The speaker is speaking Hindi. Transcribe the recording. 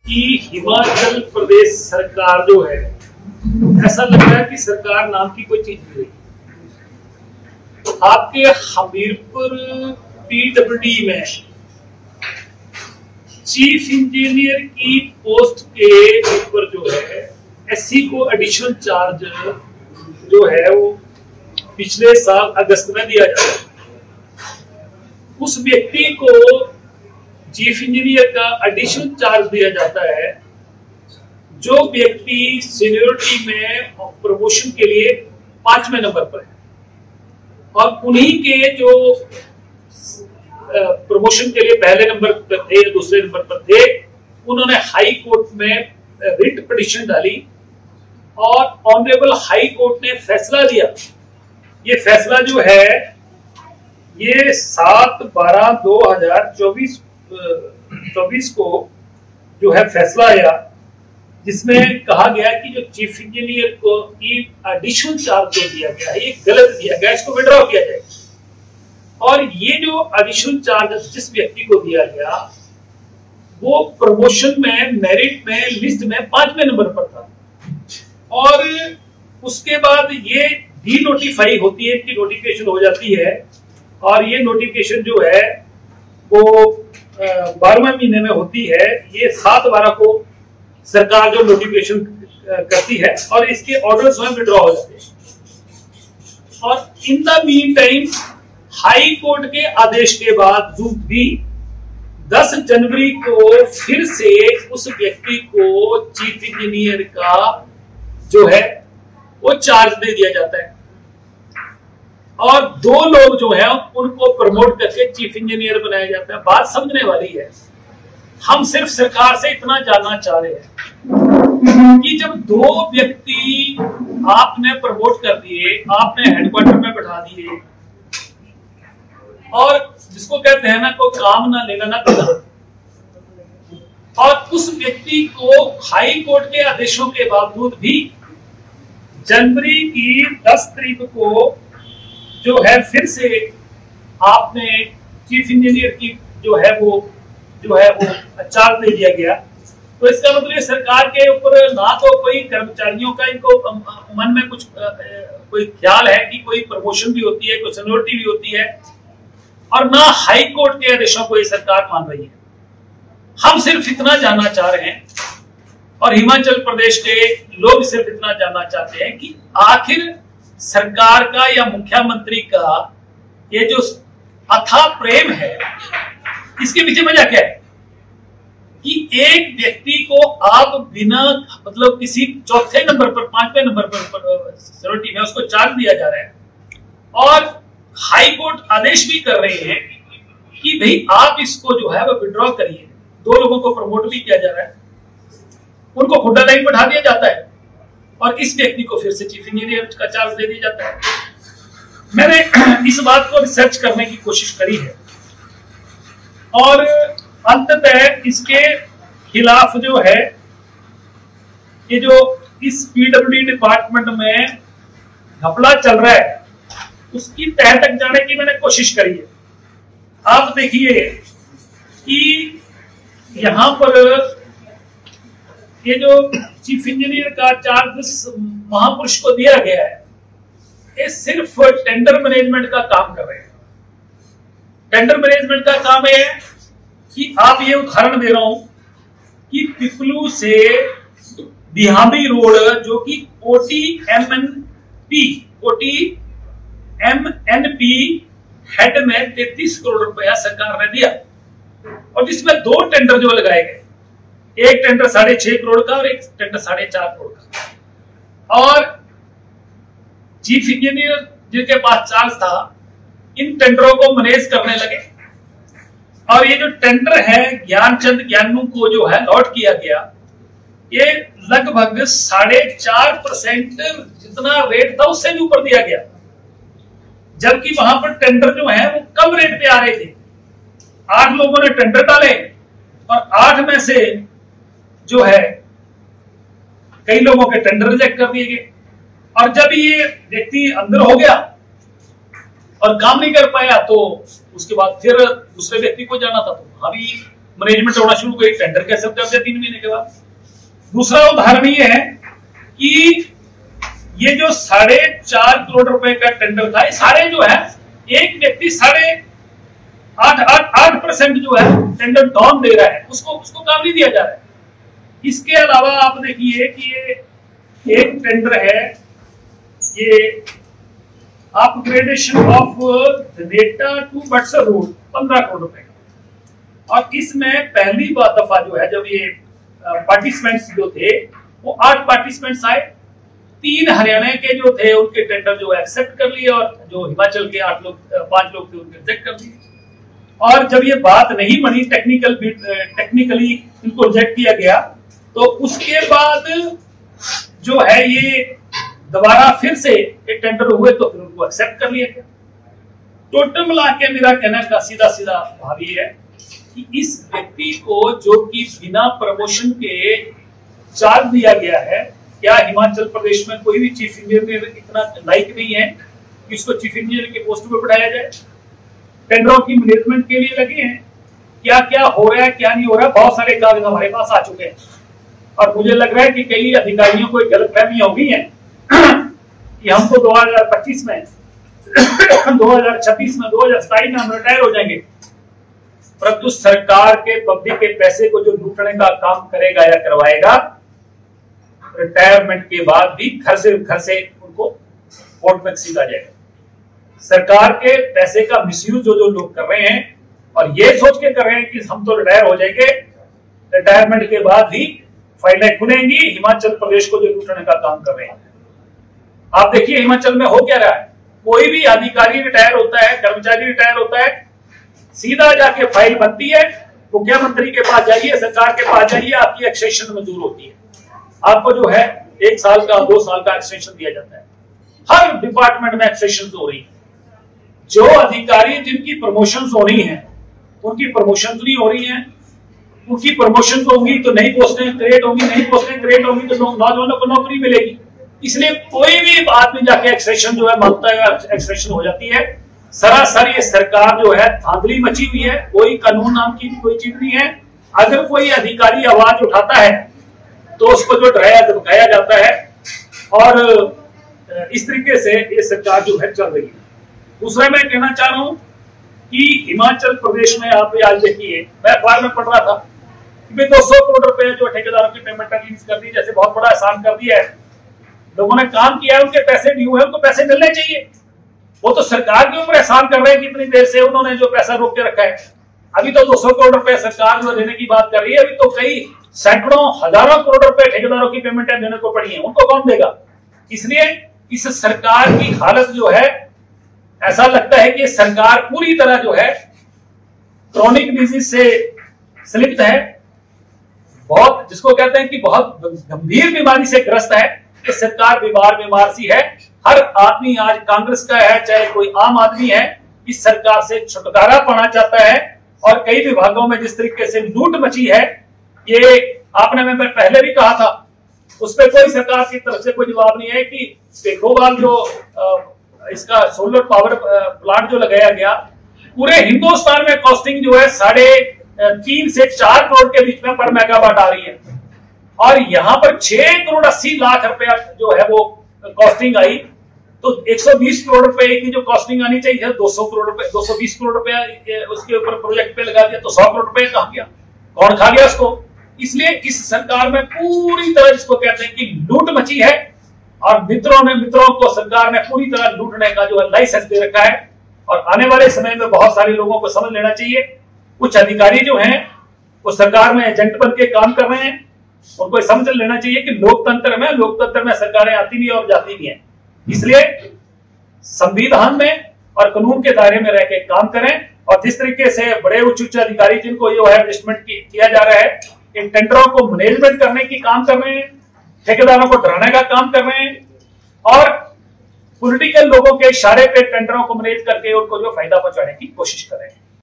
कि हिमाचल प्रदेश सरकार जो है, ऐसा लग रहा है कि सरकार नाम की कोई चीज नहीं रही। आपके हमीरपुर PWD में चीफ इंजीनियर की पोस्ट के ऊपर जो है SC को एडिशनल चार्ज जो है वो पिछले साल अगस्त में दिया जाता है। उस व्यक्ति को चीफ इंजीनियर का एडिशनल चार्ज दिया जाता है जो व्यक्ति सीनियरिटी में प्रमोशन के लिए 5वें नंबर पर है, और उन्हीं के जो प्रमोशन के लिए पहले नंबर पर थे या दूसरे नंबर पर थे, उन्होंने हाई कोर्ट में रिट पिटीशन डाली और ऑनरेबल हाई कोर्ट ने फैसला दिया। ये फैसला जो है ये 7/12/2024 को जो है फैसला आया, जिसमें कहा गया कि जो चीफ इंजीनियर को एडिशनल चार्ज जो दिया गया है ये गलत दिया गया, इसको विड्रॉ किया जाए। और ये जो एडिशनल चार्ज जिस व्यक्ति को दिया गया वो प्रमोशन में मेरिट में लिस्ट में 5वें नंबर पर था, और उसके बाद ये डी नोटिफाई होती है, इनकी नोटिफिकेशन हो जाती है, और ये नोटिफिकेशन जो है वो 12वें महीने में होती है। ये 7/12 को सरकार जो नोटिफिकेशन करती है और इसके ऑर्डर स्वयं विड्रॉ हो जाते हैं। और in the mean time high court के आदेश के बाद भी 10 जनवरी को फिर से उस व्यक्ति को चीफ इंजीनियर का जो है वो चार्ज दे दिया जाता है, और 2 लोग जो हैं उनको प्रमोट करके चीफ इंजीनियर बनाया जाता है। बात समझने वाली है। हम सिर्फ सरकार से इतना जानना चाह रहे हैं कि जब 2 व्यक्ति आपने प्रमोट कर दिए, आपने हेडक्वार्टर में बैठा दिए, और जिसको कहते हैं ना कोई काम ना लेना ना देना, और उस व्यक्ति को हाई कोर्ट के आदेशों के बावजूद भी जनवरी की 10 तारीख को जो है फिर से आपने चीफ इंजीनियर की जो है वो चार्ज दे दिया गया, तो इसका मतलब सरकार के ऊपर ना तो कोई कर्मचारियों का इनको मन में कुछ कोई ख्याल है कि कोई प्रमोशन भी होती है, कोई सीनियरिटी भी होती है, और ना हाई कोर्ट के आदेशों को ये सरकार मान रही है। हम सिर्फ इतना जानना चाह रहे हैं, और हिमाचल प्रदेश के लोग सिर्फ इतना जानना चाहते हैं कि आखिर सरकार का या मुख्यमंत्री का ये जो अथाह प्रेम है, इसके पीछे वजह क्या है कि एक व्यक्ति को आप बिना मतलब किसी चौथे नंबर पर 5वें नंबर पर सिक्योरिटी में उसको चार्ज दिया जा रहा है, और हाई कोर्ट आदेश भी कर रहे हैं कि भाई आप इसको जो है वो विड्रॉ करिए। 2 लोगों को प्रमोट भी किया जा रहा है, उनको खुड्डा लाइन बैठा दिया जाता है, और इस व्यक्ति को फिर से चीफ इंजीनियर का चार्ज दे दिया जाता है। मैंने इस बात को रिसर्च करने की कोशिश करी है, और अंततः इसके खिलाफ जो है ये जो इस PWD डिपार्टमेंट में घपला चल रहा है उसकी तह तक जाने की मैंने कोशिश करी है। आप देखिए कि यहां पर ये जो चीफ इंजीनियर का चार्ज महापुरुष को दिया गया है, ये सिर्फ टेंडर मैनेजमेंट का काम कर रहे हैं। टेंडर मैनेजमेंट का काम है कि आप ये उदाहरण दे रहा हूं कि पिपलू से बिहामी रोड जो कि OTMNP हेड में 33 करोड़ रुपया सरकार ने दिया, और जिसमें 2 टेंडर जो लगाए गए, एक टेंडर 6.5 करोड़ का और एक टेंडर 4.5 करोड़ का, और चीफ इंजीनियर जिनके पास चार्ज था इन टेंडरों को मैनेज करने लगे, और ये जो टेंडर है ज्ञानचंद ज्ञानू को जो है लॉट किया गया, ये लगभग 4.5% जितना रेट था उससे भी ऊपर दिया गया, जबकि वहां पर टेंडर जो है वो कम रेट पे आ रहे थे। 8 लोगों ने टेंडर डाले, और 8 में से जो है कई लोगों के टेंडर रिजेक्ट कर दिए गए, और जब ये व्यक्ति अंदर हो गया और काम नहीं कर पाया तो उसके बाद फिर दूसरे व्यक्ति को जाना था, तो वहां भी मैनेजमेंट होना शुरू हुई, टेंडर कैसे कर दिया 3 महीने के बाद। दूसरा उदाहरण ये है कि ये जो 4.5 करोड़ रुपए का टेंडर था, सारे जो है एक व्यक्ति 8.8% जो है टेंडर डाउन दे रहा है, उसको काम नहीं दिया जा रहा है। इसके अलावा आप देखिए कि ये एक टेंडर है, ये upgradation of data to Batsar road 15 crore रुपए का, और इसमें पहली दफा जो है जब ये पार्टिसिपेंट्स जो थे वो 8 पार्टिसिपेंट्स आए, 3 हरियाणा के जो थे उनके टेंडर जो एक्सेप्ट कर लिए, और जो हिमाचल के 5 लोग थे उनके रिजेक्ट कर दिए। और जब ये बात नहीं बनी, टेक्निकली इनको रिजेक्ट किया गया, तो उसके बाद जो है ये दोबारा फिर से एक टेंडर हुए तो फिर उनको एक्सेप्ट कर लिया गया। टोटल मिला के मेरा कहना का सीधा सीधा भाव ये है कि इस व्यक्ति को जो कि बिना प्रमोशन के चार्ज दिया गया है, क्या हिमाचल प्रदेश में कोई भी चीफ इंजीनियर इतना लायक नहीं है कि इसको चीफ इंजीनियर के पोस्ट पर बैठाया जाए? टेंडरों की मैनेजमेंट के लिए लगे हैं, क्या क्या हो रहा है क्या नहीं हो रहा है, बहुत सारे कागज हमारे पास आ चुके हैं। और मुझे लग रहा है कि कई अधिकारियों को गलतफहमी हो गई है कि हमको 2025 में 2026 में 2027 में हम रिटायर हो जाएंगे, परंतु सरकार के पब्लिक के पैसे को जो लूटने का काम करेगा या करवाएगा, रिटायरमेंट के बाद भी घर से उनको कोर्ट में सीधा जाएगा। सरकार के पैसे का मिसयूज जो लोग कर रहे हैं और ये सोच के कर रहे हैं कि हम तो रिटायर हो जाएंगे, रिटायरमेंट के बाद भी फाइलें खुलेंगी, हिमाचल प्रदेश को जो लूटने का काम कर रहे हैं। आप देखिए हिमाचल में हो क्या रहा है, कोई भी अधिकारी रिटायर होता है, कर्मचारी रिटायर होता है, सीधा जाके फाइल बनती है, मुख्यमंत्री के पास जाइए, सरकार के पास जाइए, आपकी एक्सटेंशन मंजूर होती है, आपको जो है 1 साल का 2 साल का एक्सटेंशन दिया जाता है। हर डिपार्टमेंट में एक्सटेंशन हो रही है। जो अधिकारी जिनकी प्रमोशन होनी है उनकी प्रमोशन नहीं हो रही है, उनकी प्रमोशन होंगी तो नई पोस्टें क्रिएट होंगी, नई पोस्टें क्रिएट होंगी तो नौजवानों को नौकरी मिलेगी। इसलिए कोई भी आदमी जाके एक्सटेंशन जो है मांगता है, एक्सटेंशन हो जाती है। सरासर ये सरकार जो है धांधली मची हुई है, कोई कानून नाम की कोई चीज नहीं है। अगर कोई अधिकारी आवाज उठाता है तो उसको जो डराया धमकाया जाता है, और इस तरीके से ये सरकार जो है चल रही है। दूसरा मैं कहना चाह रहा हूं कि हिमाचल प्रदेश में आप आज देखिए, मैं अखबार में पढ़ रहा था कि 200 करोड़ रुपए जो ठेकेदारों की पेमेंट रिलीज कर दी, जैसे बहुत बड़ा एहसान कर दिया है। लोगों ने काम किया है, उनके पैसे ड्यू है, उनको पैसे मिलने चाहिए। वो तो सरकार के ऊपर एहसान कर रहे हैं कि इतनी देर से उन्होंने जो पैसा रोक के रखा है। अभी तो 200 करोड़ रुपए सरकार जो देने की बात कर रही है, अभी तो कई सैकड़ों हजारों करोड़ रुपए ठेकेदारों की पेमेंट देने को पड़ी है, उनको कौन देगा? इसलिए इस सरकार की हालत जो है, ऐसा लगता है कि सरकार पूरी तरह जो है क्रॉनिक डिजीज से स्लिप्त है, बहुत जिसको कहते हैं कि बहुत गंभीर बीमारी से ग्रस्त है। कि सरकार बीमार सी है। हर आदमी आज कांग्रेस का है चाहे कोई आम आदमी है, इस सरकार से छुटकारा पाना चाहता है। और कई विभागों में जिस तरीके से लूट मची है, ये आपने मैं पहले भी कहा था, उस पर कोई सरकार की तरफ से कोई जवाब नहीं है कि पेट्रोल जो इसका सोलर पावर प्लांट जो लगाया गया, पूरे हिंदुस्तान में कॉस्टिंग जो है 3.5 से 4 करोड़ के बीच में पर मेगावाट आ रही है, और यहां पर 6 करोड़ 80 लाख रुपया जो है वो कॉस्टिंग आई। तो 120 करोड़ रुपए की जो कॉस्टिंग आनी चाहिए 200 करोड़ रुपए, 220 करोड़ रुपया उसके ऊपर प्रोजेक्ट पे लगा दिया, तो 100 करोड़ रुपए कहां गया, कौन खा गया उसको? इसलिए इस सरकार में पूरी तरह जिसको कहते हैं कि लूट मची है, और मित्रों को सरकार ने पूरी तरह लूटने का जो है लाइसेंस दे रखा है। और आने वाले समय में बहुत सारे लोगों को समझ लेना चाहिए, कुछ अधिकारी जो हैं वो सरकार में एजेंट बन के काम कर रहे हैं, उनको समझ लेना चाहिए कि लोकतंत्र में सरकारें आती भी और जाती भी हैं। इसलिए संविधान में और कानून के दायरे में रह के काम करें, और जिस तरीके से बड़े उच्च अधिकारी जिनको जो है एडजस्टमेंट किया जा रहा है, इन टेंडरों को मैनेजमेंट करने की काम कर रहे हैं, ठेकेदारों को डराने का काम कर रहे हैं, और पॉलिटिकल लोगों के इशारे पे टेंडरों को मैनेज करके उनको जो फायदा पहुंचाने की कोशिश कर रहे हैं।